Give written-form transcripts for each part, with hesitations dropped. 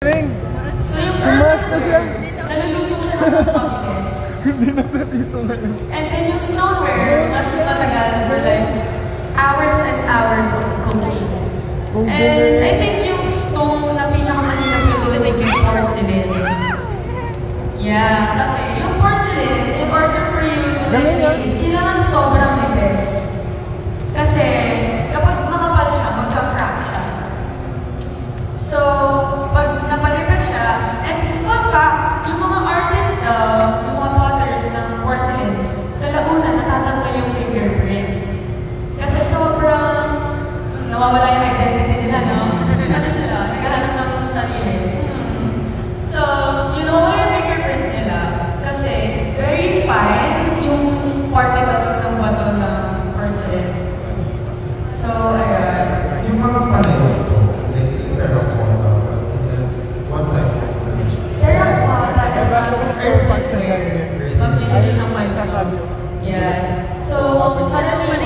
So yung tumas na siya. Naluluto siya ng mas mabilis. Hindi na dito ngayon. And then yung stoneware, mas matagal for like hours and hours of cooking. And I think yung stone na pinakamanilap lutuin is yung porcelain. Yeah, kasi yung porcelain, in order for you to like it, kailangan sobrang nipis. Kasi kapag makapal siya, magka-crack siya. So, pag napalipis siya, and fun fact, yung mga artists daw, yung mga potters ng porcelain, kalauna natatanggal yung fingerprint. Kasi sobrang nawawala yung identity nila, no? Ano sila? Naghahanap ng sarili. So, you know yung fingerprint nila, kasi very fine yung particles ng bato ng porcelain. So, ayun. Yung mga pareho, like terracotta, is it what type of finish? Terracotta is not earthenware. Mabilis ng sasabi. Yes. So, karaniwan,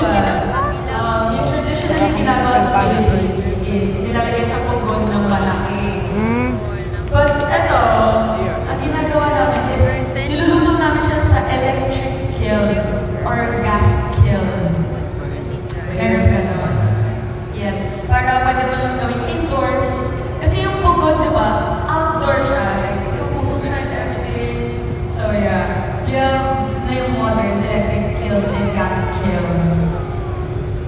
yung traditionally ginagawa sa Philippines is nilalagay sa pugon ng malaki. But ito, ang ginagawa namin is niluluto namin siya sa electric kiln or gas kiln. Meron gano'n. Yes. Para pwede mo lang gawin indoors. Kasi yung pugon, di ba, outdoor siya. Like, kasi upusok siya and everything. So yeah, you have na yung modern electric kiln and gas kiln.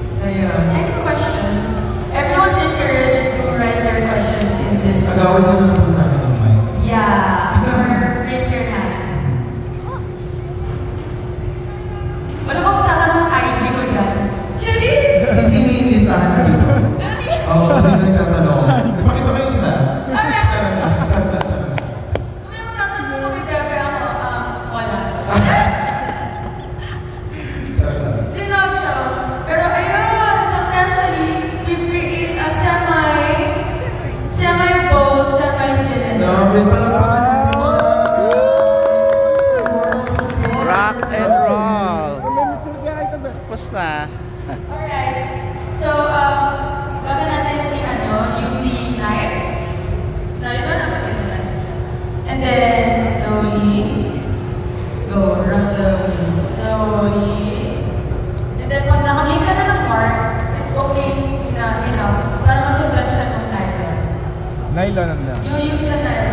So yeah. Any questions? Everyone's encouraged to raise their questions in this room. Agawin nyo na po sa akin ng mic. Yeah. Or raise your hand. Wala ba kung tatanong ng IG ko dyan? Cheers! Sisingin listahan na dito. Oo, kasi nagtatanong. Pakita ko yung isa. Alright. Kung may magtatanong kami, Bebe, ako, wala. Di not siya. Pero ayun, successfully, we create a semi-bowl, semi-cylinder. Grabe pala. Rock and roll. Pusta. Alright. So, bago natin use the knife. Narito na natin yung knife. And then, slowly, go around the wheel. Slowly. And then, pag nakamit ka na ng mark, it's okay na enough para masundan siya ng nylon. Nylon ang na. Yung use ka nylon.